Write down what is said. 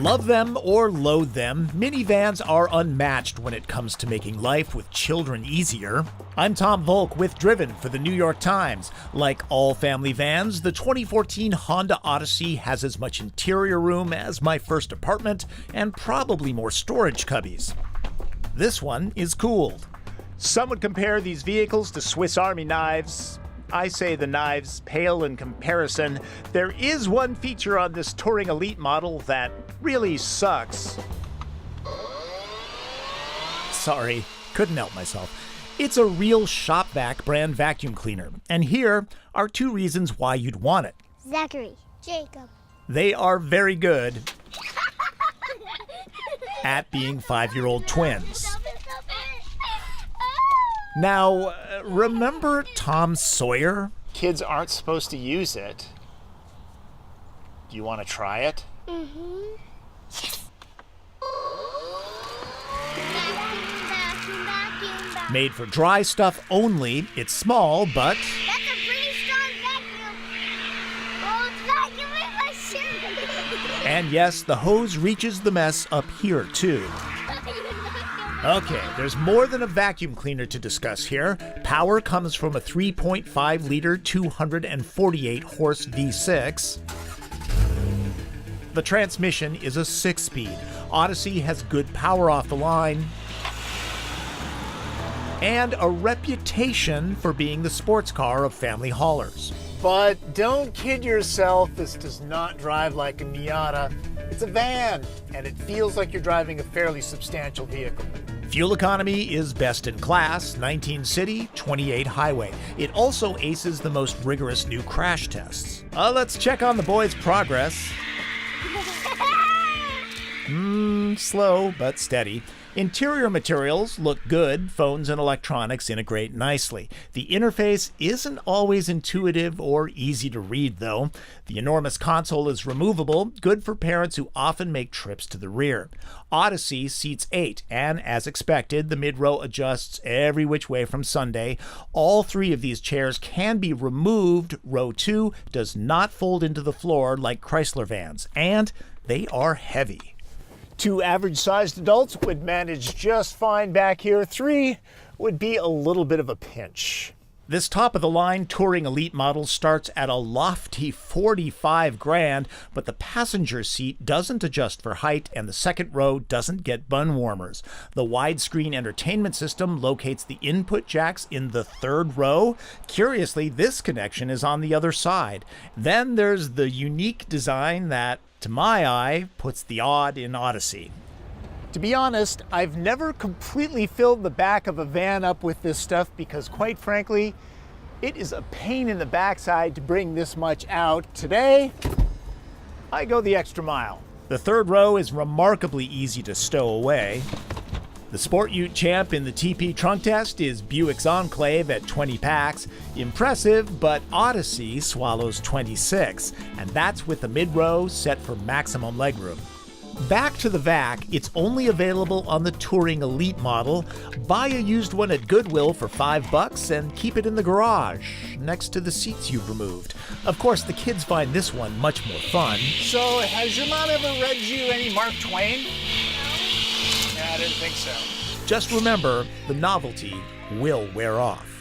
Love them or loathe them, minivans are unmatched when it comes to making life with children easier. I'm Tom Volk with Driven for the New York Times. Like all family vans, the 2014 Honda Odyssey has as much interior room as my first apartment and probably more storage cubbies. This one is cooled. Some would compare these vehicles to Swiss Army knives. I say the knives pale in comparison. There is one feature on this Touring Elite model that really sucks. Sorry, couldn't help myself. It's a real Shopvac brand vacuum cleaner, and here are 2 reasons why you'd want it. Zachary, Jacob. They are very good at being 5-year-old twins. Now, remember Tom Sawyer? Kids aren't supposed to use it. Do you want to try it? Mm-hmm. Vacuum. Made for dry stuff only, it's small, but... That's a pretty strong vacuum. Oh, it's vacuuming my shoe. And yes, the hose reaches the mess up here, too. Okay, there's more than a vacuum cleaner to discuss here. Power comes from a 3.5-liter, 248-horse V6. The transmission is a 6-speed. Odyssey has good power off the line and a reputation for being the sports car of family haulers. But don't kid yourself, this does not drive like a Miata. It's a van, and it feels like you're driving a fairly substantial vehicle. Fuel economy is best in class, 19 city, 28 highway. It also aces the most rigorous new crash tests. Let's check on the boys' progress. Slow but steady. Interior materials look good. Phones and electronics integrate nicely. The interface isn't always intuitive or easy to read, though. The enormous console is removable, good for parents who often make trips to the rear. Odyssey seats 8, and as expected, the mid-row adjusts every which way from Sunday. All 3 of these chairs can be removed. Row 2 does not fold into the floor like Chrysler vans, and they are heavy. 2 average-sized adults would manage just fine back here. 3 would be a little bit of a pinch. This top-of-the-line Touring Elite model starts at a lofty $45,000, but the passenger seat doesn't adjust for height and the second row doesn't get bun warmers. The widescreen entertainment system locates the input jacks in the 3rd row. Curiously, this connection is on the other side. Then there's the unique design that, to my eye, puts the odd in Odyssey. To be honest, I've never completely filled the back of a van up with this stuff because, quite frankly, it is a pain in the backside to bring this much out. Today, I go the extra mile. The 3rd row is remarkably easy to stow away. The Sport Ute champ in the TP trunk test is Buick's Enclave at 20 packs. Impressive, but Odyssey swallows 26, and that's with the mid-row set for maximum legroom. Back to the VAC, it's only available on the Touring Elite model. Buy a used one at Goodwill for $5 and keep it in the garage, next to the seats you've removed. Of course, the kids find this one much more fun. So, has your mom ever read you any Mark Twain? I didn't think so. Just remember, the novelty will wear off.